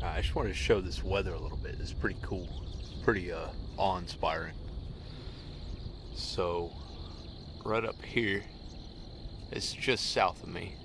I just wanted to show this weather a little bit. It's pretty cool, pretty awe-inspiring. So, right up here, it's just south of me.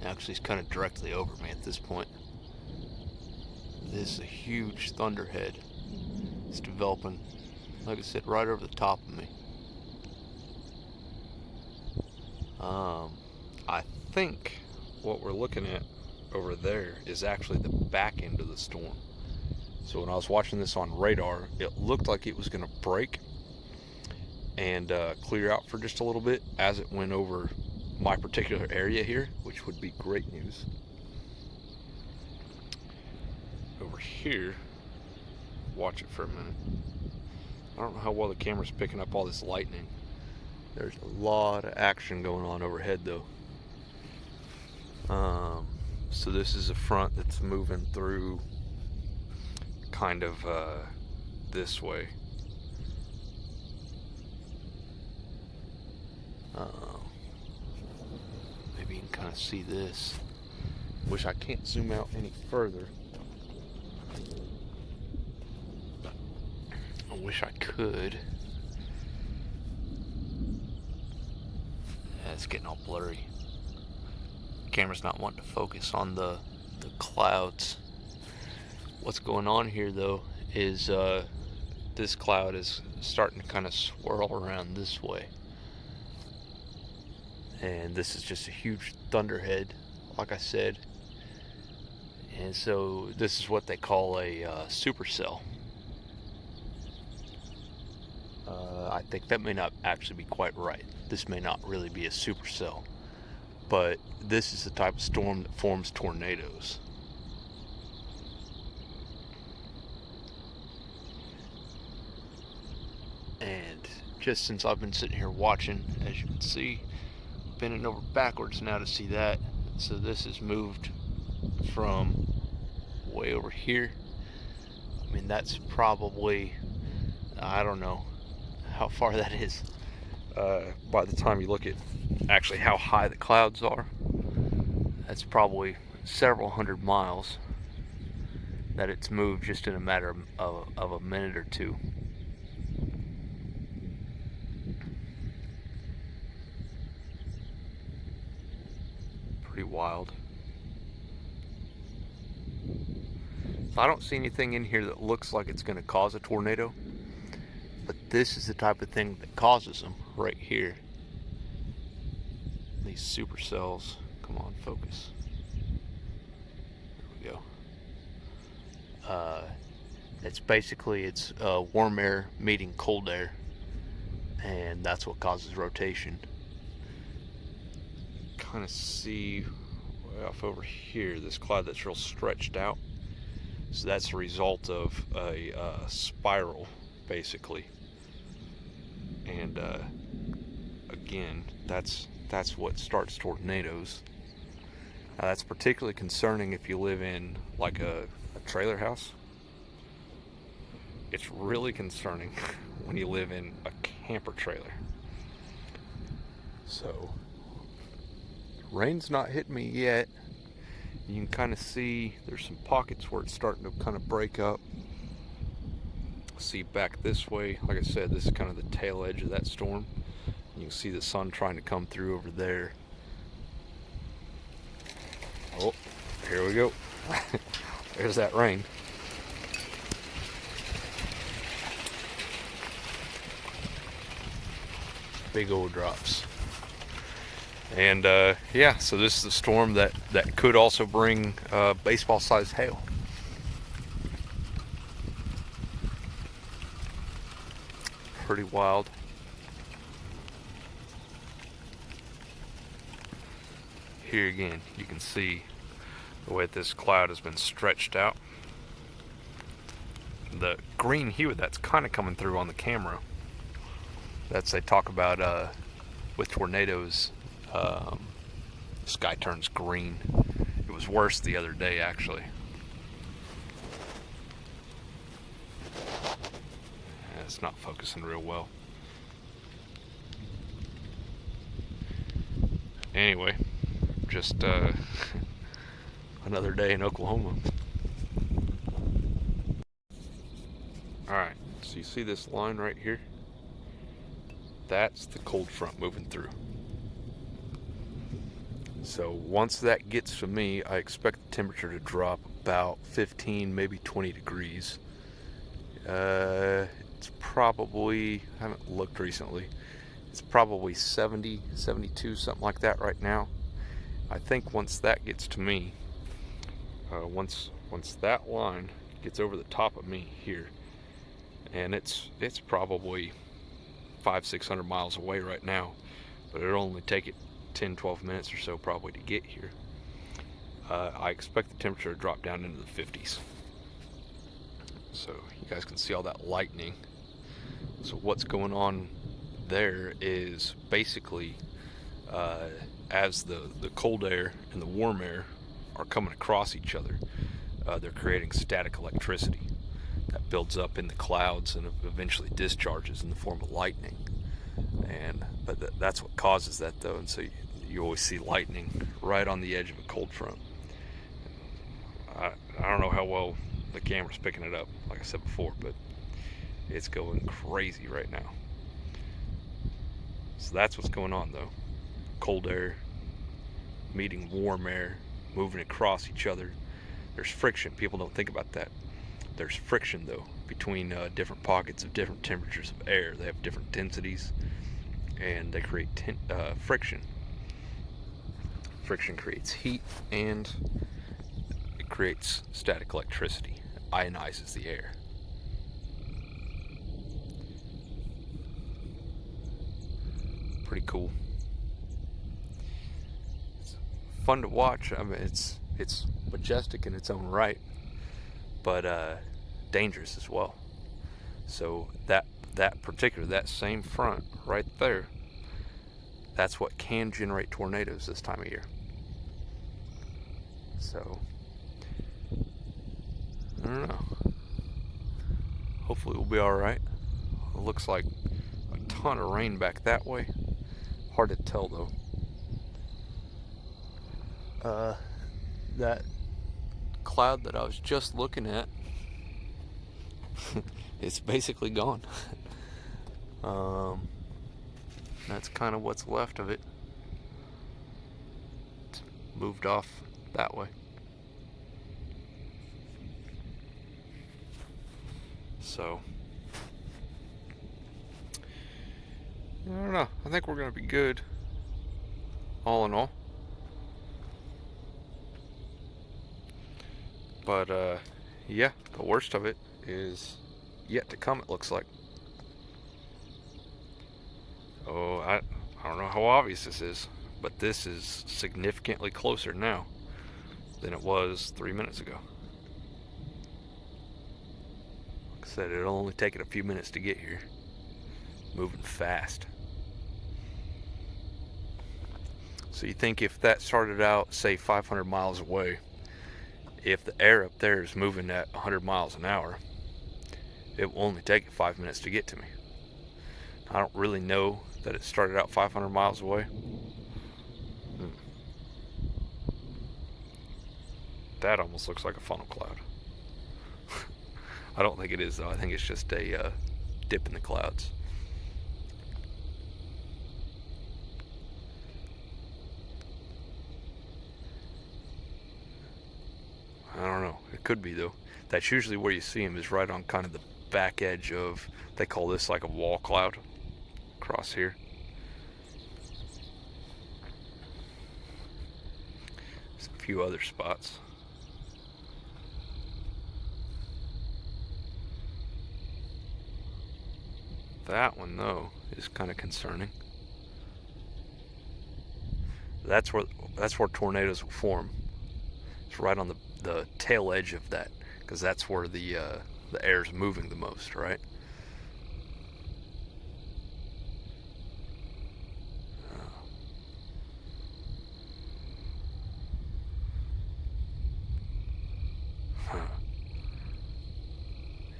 Actually, it's kind of directly over me at this point. This is a huge thunderhead. It's developing, like I said, right over the top of me. I think what we're looking at over there is actually the back end of the storm. So when I was watching this on radar, it looked like it was going to break and clear out for just a little bit as it went over my particular area here, which would be great news. Over here, watch it for a minute. I don't know how well the camera's picking up all this lightning. There's a lot of action going on overhead though. So this is a front that's moving through kind of this way. Maybe you can kind of see this. Wish I can't zoom out any further. I wish I could. Yeah, it's getting all blurry. Camera's not wanting to focus on the clouds. What's going on here though is this cloud is starting to kind of swirl around this way, and this is just a huge thunderhead, like I said. And so this is what they call a supercell. I think that may not actually be quite right. This may not really be a supercell, but this is the type of storm that forms tornadoes. And just since I've been sitting here watching, as you can see, bending over backwards now to see that. So this has moved from way over here. I mean, that's probably, I don't know how far that is. By the time you look at actually how high the clouds are, that's probably several hundred miles that it's moved just in a matter of a minute or two. Pretty wild. I don't see anything in here that looks like it's going to cause a tornado, but this is the type of thing that causes them right here. These supercells. Come on, focus. There we go. It's warm air meeting cold air, and that's what causes rotation. Kind of see way off over here this cloud that's real stretched out. So that's a result of a spiral, basically. And again, that's what starts tornadoes. Now that's particularly concerning if you live in like a trailer house. It's really concerning when you live in a camper trailer. So rain's not hitting me yet. You can kind of see there's some pockets where it's starting to kind of break up. See back this way, like I said, this is kind of the tail edge of that storm. You can see the sun trying to come through over there. Oh, here we go. There's that rain. Big old drops. And yeah, so this is the storm that could also bring baseball-sized hail. Pretty wild. Here again, you can see the way this cloud has been stretched out. The green hue that's kind of coming through on the camera. That's they talk about with tornadoes. Sky turns green. It was worse the other day, actually. It's not focusing real well. Anyway, just another day in Oklahoma. you see this line right here? That's the cold front moving through. So once that gets to me, I expect the temperature to drop about 15, maybe 20 degrees. It's probably, I haven't looked recently, it's probably 70, 72, something like that right now. I think once that gets to me, once that line gets over the top of me here, and it's probably 500-600 miles away right now, but it'll only take it 10-12 minutes or so probably to get here. I expect the temperature to drop down into the 50s. So you guys can see all that lightning. So what's going on there is basically as the cold air and the warm air are coming across each other, they're creating static electricity that builds up in the clouds and eventually discharges in the form of lightning. But that's what causes that, though, and so you always see lightning right on the edge of a cold front. I don't know how well the camera's picking it up, like I said before, but it's going crazy right now. So that's what's going on, though. Cold air meeting warm air, moving across each other. There's friction. People don't think about that. There's friction, though, between different pockets of different temperatures of air. They have different densities, and they create friction. Friction creates heat, and it creates static electricity. It ionizes the air. Pretty cool. It's fun to watch. I mean, it's majestic in its own right, but dangerous as well. So that same front right there, that's what can generate tornadoes this time of year. So I don't know. Hopefully we'll be all right. It looks like a ton of rain back that way. Hard to tell, though. That cloud that I was just looking at, it's basically gone. That's kind of what's left of it. It's moved off that way. So I don't know. I think we're gonna be good, all in all. But yeah, the worst of it is yet to come, it looks like. Oh, I don't know how obvious this is, but this is significantly closer now than it was 3 minutes ago. Like I said, it'll only take it a few minutes to get here. Moving fast. So you think if that started out, say, 500 miles away, if the air up there is moving at 100 miles an hour, it will only take it 5 minutes to get to me. I don't really know that it started out 500 miles away. That almost looks like a funnel cloud. I don't think it is, though. I think it's just a dip in the clouds. I don't know. It could be, though. That's usually where you see them, is right on kind of the back edge of, they call this like a wall cloud across here. There's a few other spots. That one, though, is kind of concerning. That's where tornadoes will form. It's right on the tail edge of that, because that's where the air is moving the most, right?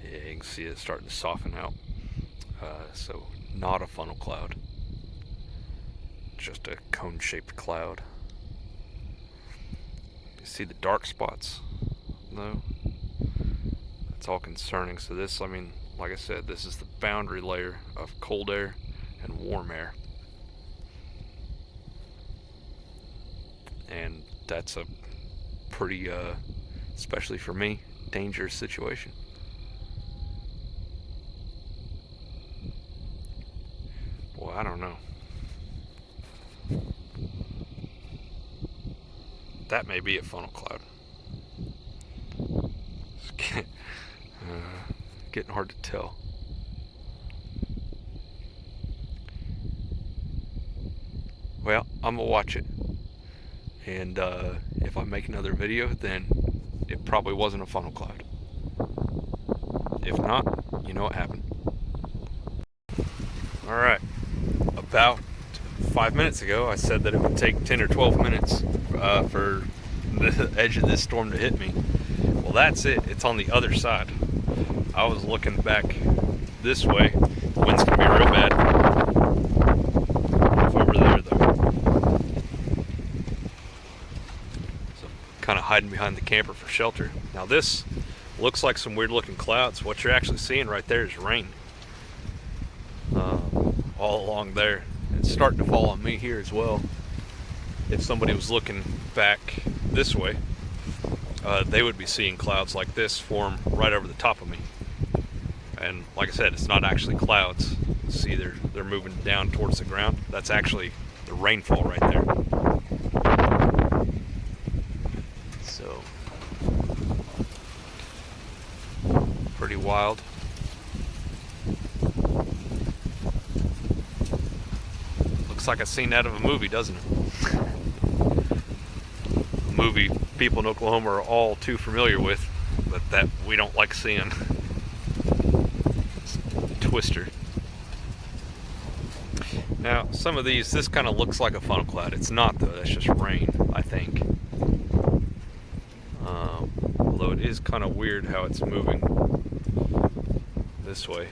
Yeah, you can see it starting to soften out. So not a funnel cloud, just a cone-shaped cloud. You see the dark spots, though? That's all concerning. So this, I mean, like I said, this is the boundary layer of cold air and warm air. And that's a pretty, especially for me, dangerous situation. Well, I don't know. That may be a funnel cloud. It's getting hard to tell. Well, I'm gonna watch it, and if I make another video, then it probably wasn't a funnel cloud. If not, you know what happened. Alright, about 5 minutes ago I said that it would take 10 or 12 minutes for the edge of this storm to hit me. Well, that's it. It's on the other side. I was looking back this way. The wind's gonna be real bad. Off over there though. So kind of hiding behind the camper for shelter. Now this looks like some weird looking clouds. What you're actually seeing right there is rain. All along there. It's starting to fall on me here as well. If somebody was looking back this way, they would be seeing clouds like this form right over the top of me. And like I said, it's not actually clouds. See, they're moving down towards the ground. That's actually the rainfall right there. So, pretty wild. Looks like a scene out of a movie, doesn't it? A movie people in Oklahoma are all too familiar with, but that we don't like seeing. Twister. Now, some of these, this kind of looks like a funnel cloud. It's not though, that's just rain, I think. Although it is kind of weird how it's moving this way.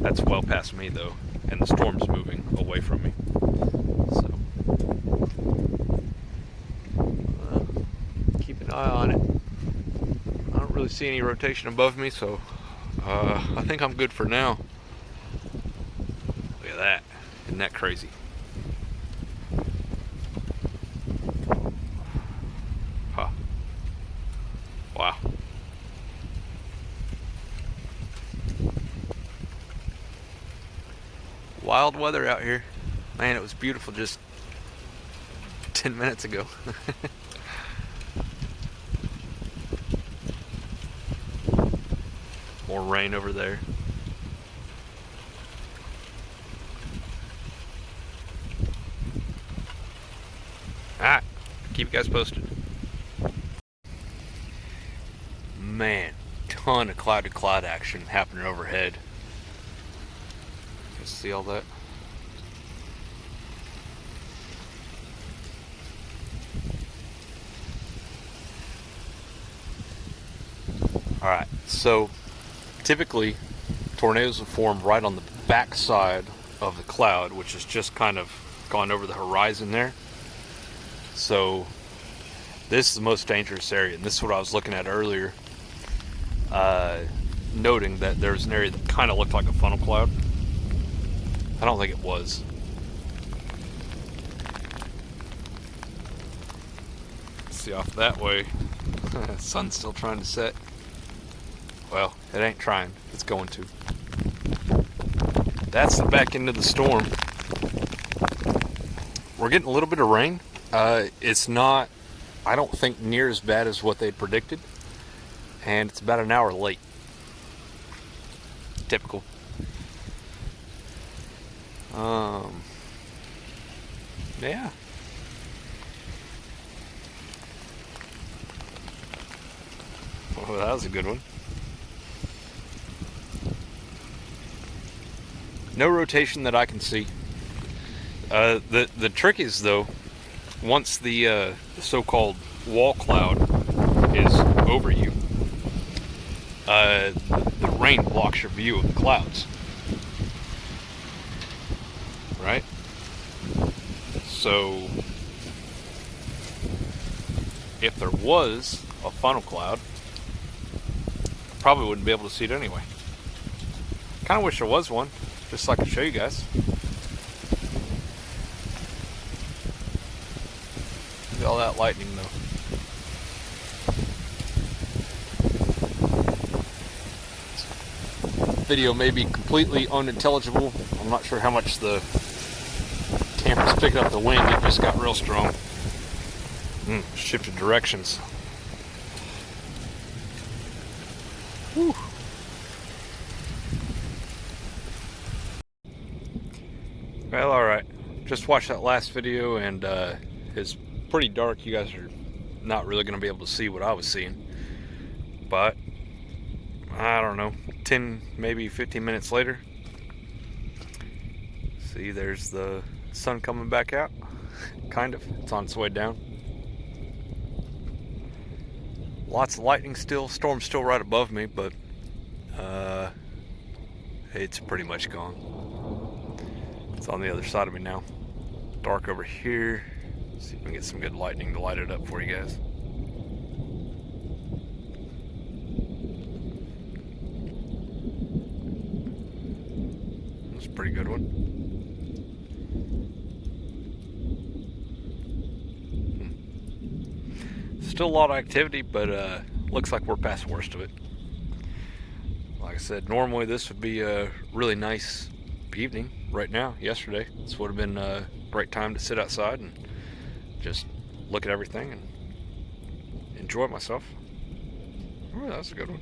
That's well past me though, and the storm's moving away from me. So, keep an eye on it. I don't really see any rotation above me, so I think I'm good for now. Look at that. Isn't that crazy? Huh. Wow. Wild weather out here. Man, it was beautiful just 10 minutes ago. More rain over there. Alright, keep you guys posted. Man, ton of cloud to cloud action happening overhead. You see all that? Alright, so typically tornadoes will form right on the back side of the cloud, which is just kind of gone over the horizon there. So this is the most dangerous area, and this is what I was looking at earlier, noting that there was an area that kind of looked like a funnel cloud. I don't think it was. See off that way, sun's still trying to set. Well, it ain't trying, it's going to. That's the back end of the storm. We're getting a little bit of rain. It's not, I don't think, near as bad as what they'd predicted. And it's about an hour late. Typical. Yeah. Well, that was a good one. No rotation that I can see. The trick is though, once the so-called wall cloud is over you, the rain blocks your view of the clouds, right? So if there was a funnel cloud, probably wouldn't be able to see it anyway. Kind of wish there was one, just so I could show you guys. Look at all that lightning though. Video may be completely unintelligible. I'm not sure how much the camera's picking up the wind. It just got real strong. Shifted directions. Whew. Well, alright. Just watched that last video and it's pretty dark. You guys are not really going to be able to see what I was seeing. But I don't know, 10, maybe 15 minutes later, see, there's the sun coming back out. Kind of. It's on its way down. Lots of lightning still. Storm's still right above me, but it's pretty much gone. It's on the other side of me now. Dark over here. See if we can get some good lightning to light it up for you guys. That's a pretty good one. Still a lot of activity, but looks like we're past the worst of it. Like I said, normally this would be a really nice evening right now. Yesterday, this would have been a great time to sit outside and just look at everything and enjoy myself. Oh, that's a good one.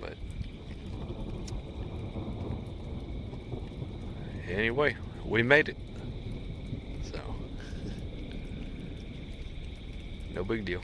But anyway, we made it. So no big deal.